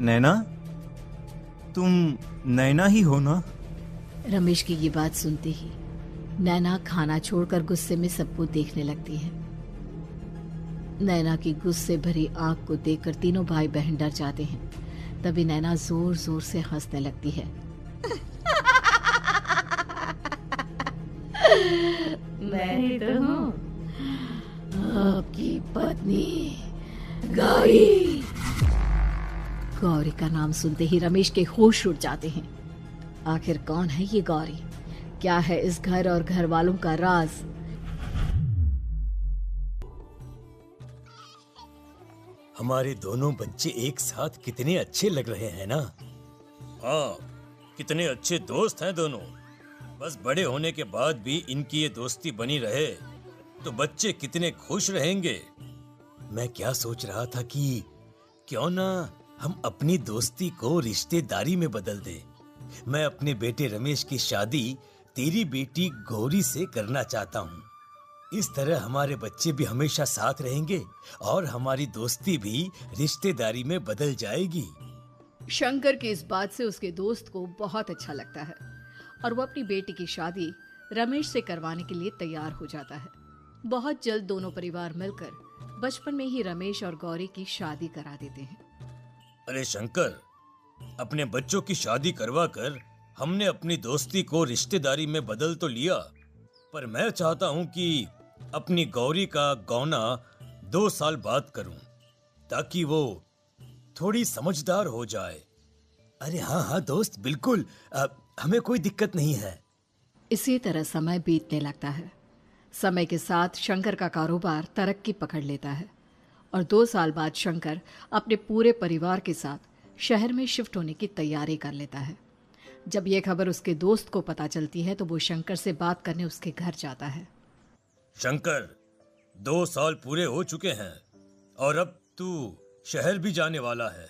नैना, तुम नैना ही हो ना? रमेश की ये बात सुनते ही नैना खाना छोड़कर गुस्से में सबको देखने लगती है। नैना की गुस्से भरी आंख को देखकर तीनों भाई बहन डर जाते हैं। तभी नैना जोर जोर से हंसने लगती है। मैं ही तो हूँ, आपकी पत्नी गौरी। गौरी का नाम सुनते ही रमेश के होश उड़ जाते हैं। आखिर कौन है ये गौरी? क्या है इस घर और घर वालों का राज? हमारे दोनों बच्चे एक साथ कितने अच्छे लग रहे हैं ना? हाँ, कितने अच्छे दोस्त हैं दोनों। बस बड़े होने के बाद भी इनकी ये दोस्ती बनी रहे तो बच्चे कितने खुश रहेंगे। मैं क्या सोच रहा था कि क्यों ना हम अपनी दोस्ती को रिश्तेदारी में बदल दें। मैं अपने बेटे रमेश की शादी तेरी बेटी गौरी से करना चाहता हूँ। इस तरह हमारे बच्चे भी हमेशा साथ रहेंगे और हमारी दोस्ती भी रिश्तेदारी में बदल जाएगी। शंकर की इस बात से उसके दोस्त को बहुत अच्छा लगता है और वो अपनी बेटी की शादी रमेश से करवाने के लिए तैयार हो जाता है। बहुत जल्द दोनों परिवार मिलकर बचपन में ही रमेश और गौरी की शादी करा देते हैं। अरे शंकर, अपने बच्चों की शादी करवा कर हमने अपनी दोस्ती को रिश्तेदारी में बदल तो लिया, पर मैं चाहता हूँ कि अपनी गौरी का गौना 2 साल बाद करूँ ताकि वो थोड़ी समझदार हो जाए। अरे हाँ हाँ दोस्त, बिल्कुल, हमें कोई दिक्कत नहीं है। इसी तरह समय बीतने लगता है। समय के साथ शंकर का कारोबार तरक्की पकड़ लेता है और 2 साल बाद शंकर अपने पूरे परिवार के साथ शहर में शिफ्ट होने की तैयारी कर लेता है। जब यह खबर उसके दोस्त को पता चलती है तो वो शंकर से बात करने उसके घर जाता है। शंकर, 2 साल पूरे हो चुके हैं और अब तू शहर भी जाने वाला है।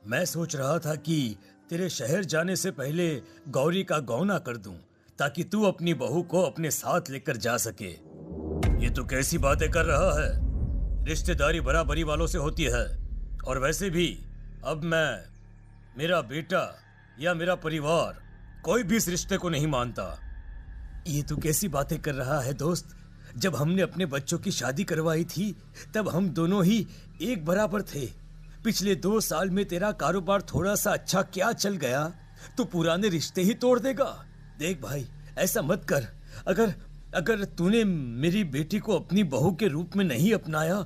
मैं सोच रहा था कि तेरे शहर जाने से पहले गौरी का गौना कर दूं ताकि तू अपनी बहू को अपने साथ लेकर जा सके। ये तू कैसी बातें कर रहा है? रिश्तेदारी बराबरी वालों से होती है और वैसे भी अब मेरा बेटा या मेरा परिवार कोई भी इस रिश्ते को नहीं मानता। ये तू कैसी बातें कर रहा है दोस्त? जब हमने अपने बच्चों की शादी करवाई थी तब हम दोनों ही एक बराबर थे। पिछले 2 साल में तेरा कारोबार थोड़ा सा अच्छा क्या चल गया तो पुराने रिश्ते ही तोड़ देगा। देख भाई, ऐसा मत कर। अगर तूने मेरी बेटी को अपनी बहू के रूप में नहीं अपनाया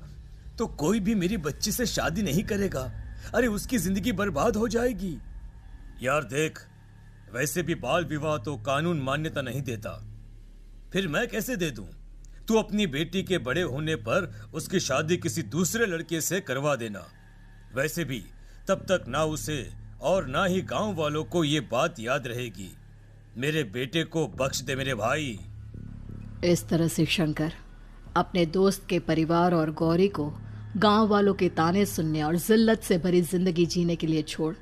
तो कोई भी मेरी बच्ची से शादी नहीं करेगा। अरे उसकी जिंदगी बर्बाद हो जाएगी। यार देख, वैसे भी बाल विवाह तो कानून मान्यता नहीं देता, फिर मैं कैसे दे दूं? तू अपनी बेटी के बड़े होने पर उसकी शादी किसी दूसरे लड़के से करवा देना। वैसे भी तब तक ना उसे और ना ही गांव वालों को ये बात याद रहेगी। मेरे बेटे को बख्श दे मेरे भाई। इस तरह से शंकर अपने दोस्त के परिवार और गौरी को गांव वालों के ताने सुनने और जिल्लत से भरी जिंदगी जीने के लिए छोड़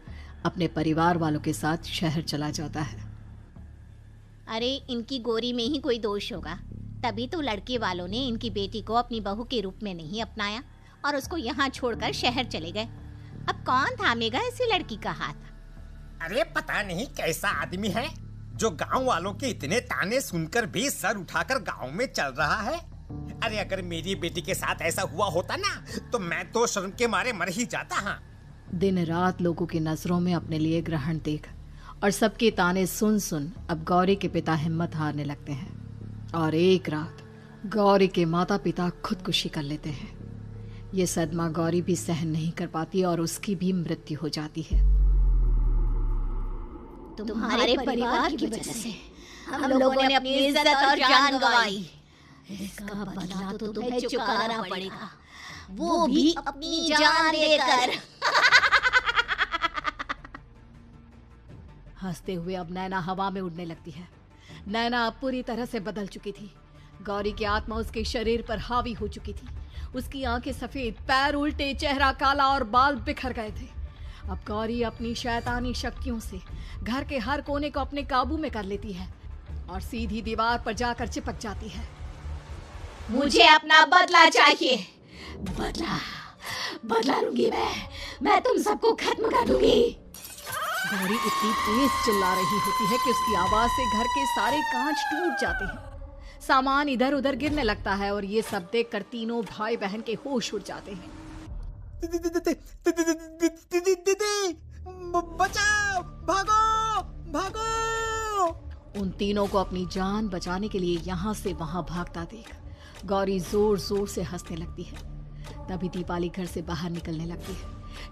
अपने परिवार वालों के साथ शहर चला जाता है। अरे इनकी गौरी में ही कोई दोष होगा, तभी तो लड़के वालों ने इनकी बेटी को अपनी बहू के रूप में नहीं अपनाया और उसको यहाँ छोड़कर शहर चले गए। अब कौन थामेगा ऐसी लड़की का हाथ? अरे पता नहीं कैसा आदमी है जो गांव वालों के इतने ताने सुनकर भी सर उठाकर गांव में चल रहा है। अरे अगर मेरी बेटी के साथ ऐसा हुआ होता ना तो मैं तो शर्म के मारे मर ही जाता। हाँ, दिन रात लोगों की नजरों में अपने लिए ग्रहण देख और सबके ताने सुन सुन अब गौरी के पिता हिम्मत हारने लगते हैं और एक रात गौरी के माता पिता खुदकुशी कर लेते हैं। ये सदमा गौरी भी सहन नहीं कर पाती और उसकी भी मृत्यु हो जाती है। तुम्हारे परिवार की वजह से हम लोगों ने अपनी इज्जत और जान गंवाई। इसका बदला तो तुम्हें चुकाना पड़ेगा, वो भी अपनी जान देकर। हंसते हुए अब नैना हवा में उड़ने लगती है। नैना अब पूरी तरह से बदल चुकी थी। गौरी की आत्मा उसके शरीर पर हावी हो चुकी थी। उसकी आंखें सफेद, पैर उल्टे, चेहरा काला और बाल बिखर गए थे। अब गौरी अपनी शैतानी शक्तियों से घर के हर कोने को अपने काबू में कर लेती है और सीधी दीवार पर जाकर चिपक जाती है। मुझे अपना बदला चाहिए। बदला बदला लूंगी मैं तुम सबको खत्म कर दूंगी। गौरी इतनी तेज चिल्ला रही होती है कि उसकी आवाज से घर के सारे कांच टूट जाते हैं। सामान इधर उधर गिरने लगता है और ये सब देखकर तीनों भाई बहन के होश उड़ जाते हैं। बचाओ, भागो भागो। उन तीनों को अपनी जान बचाने के लिए यहाँ से वहां भागता देख गौरी जोर जोर से हंसने लगती है। तभी दीपाली घर से बाहर निकलने लगती है,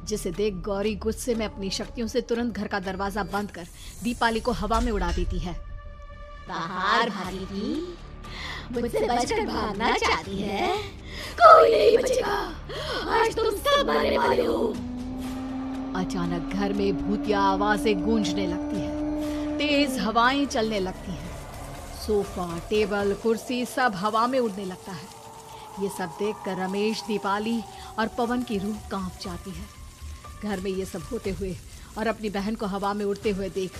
जिसे देख गौरी गुस्से में अपनी शक्तियों से तुरंत घर का दरवाजा बंद कर दीपाली को हवा में उड़ा देती है। बाहर भागेगी, मुझसे बचकर भागना चाहती है? कोई नहीं बचेगा, आज तुम सब मरने वाले हो। अचानक घर में भूतिया आवाजें गूंजने लगती है, तेज हवाएं चलने लगती हैं, सोफा, टेबल, कुर्सी सब हवा में उड़ने लगता है। ये सब देखकर रमेश, दीपाली और पवन की रूह कांप जाती है। घर में ये सब होते हुए और अपनी बहन को हवा में उड़ते हुए देख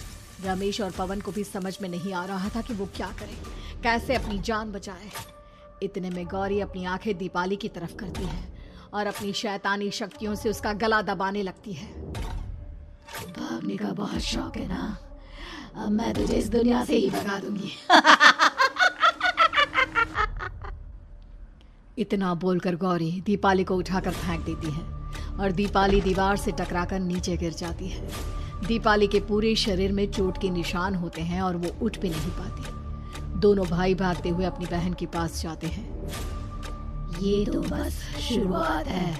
रमेश और पवन को भी समझ में नहीं आ रहा था कि वो क्या करे, कैसे अपनी जान बचाए। इतने में गौरी अपनी आंखें दीपाली की तरफ करती है और अपनी शैतानी शक्तियों से उसका गला दबाने लगती है। भागने का बहुत शौक है ना, अब मैं तुझे इस दुनिया से ही भगा दूंगी। इतना बोलकर गौरी दीपाली को उठाकर फेंक देती है और दीपाली दीवार से टकराकर नीचे गिर जाती है। दीपाली के पूरे शरीर में चोट के निशान होते हैं और वो उठ भी नहीं पाती। दोनों भाई भागते हुए अपनी बहन के पास जाते हैं। ये तो बस शुरुआत है,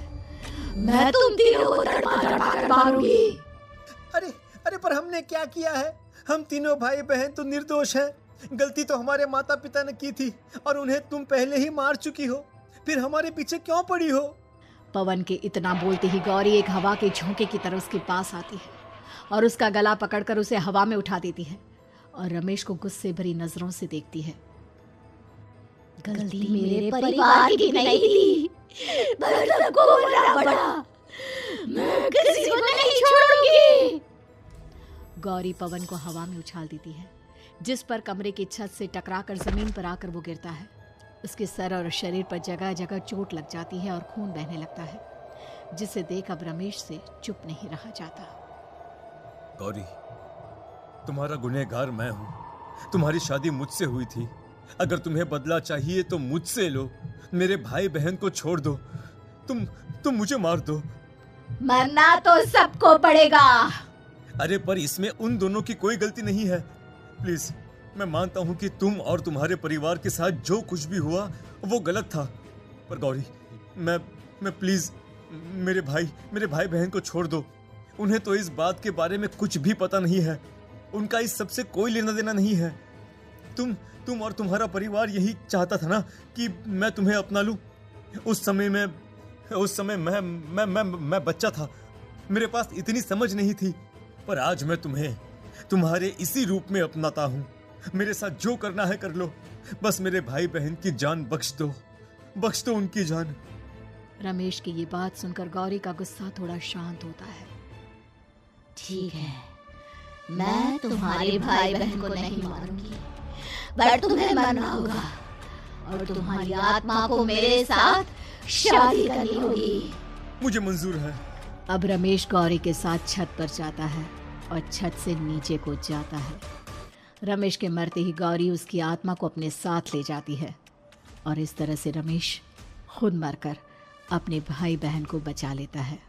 मैं तुम तीनों को तड़पा कर मारूंगी। अरे अरे, पर हमने क्या किया है? हम तीनों भाई बहन तो निर्दोष हैं। गलती तो हमारे माता पिता ने की थी और उन्हें तुम पहले ही मार चुकी हो, फिर हमारे पीछे क्यों पड़ी हो? पवन के इतना बोलते ही गौरी एक हवा के झोंके की तरह उसके पास आती है और उसका गला पकड़कर उसे हवा में उठा देती है और रमेश को गुस्से भरी नजरों से देखती है। गलती मेरे परिवार की नहीं थी, पर सबको बोलना पड़ा। मैं किसी को नहीं छोड़ूंगी। गौरी पवन को हवा में उछाल देती है, जिस पर कमरे की छत से टकराकर जमीन पर आकर वो गिरता है। उसके सर और शरीर पर जगह जगह चोट लग जाती है और खून बहने लगता है, जिसे देख अब रमेश से चुप नहीं रहा जाता। गौरी, तुम्हारा गुनहगार मैं हूँ। तुम्हारी शादी मुझसे हुई थी। अगर तुम्हें बदला चाहिए तो मुझसे लो। मेरे भाई बहन को छोड़ दो। तुम मुझे मार दो। मरना तो सबको पड़ेगा। अरे पर इसमें उन दोनों की कोई गलती नहीं है। प्लीज, मैं मानता हूँ कि तुम और तुम्हारे परिवार के साथ जो कुछ भी हुआ वो गलत था, पर गौरी, मैं प्लीज मेरे भाई बहन को छोड़ दो। उन्हें तो इस बात के बारे में कुछ भी पता नहीं है। उनका इस सबसे कोई लेना देना नहीं है। तुम और तुम्हारा परिवार यही चाहता था ना कि मैं तुम्हें अपना लूं। उस समय मैं बच्चा था, मेरे पास इतनी समझ नहीं थी, पर आज मैं तुम्हें तुम्हारे इसी रूप में अपनाता हूं। मेरे साथ जो करना है कर लो, बस मेरे भाई बहन की जान बख्श दो उनकी जान। रमेश की ये बात सुनकर गौरी का गुस्सा थोड़ा शांत होता है। ठीक है, मैं तुम्हारे भाई बहन को नहीं मारूंगी, पर तुम्हें मरना होगा और तुम्हारी आत्मा को मेरे साथ शादी करनी होगी। मुझे मंजूर है। अब रमेश गौरी के साथ छत पर जाता है और छत से नीचे को जाता है। रमेश के मरते ही गौरी उसकी आत्मा को अपने साथ ले जाती है और इस तरह से रमेश खुद मरकर अपने भाई बहन को बचा लेता है।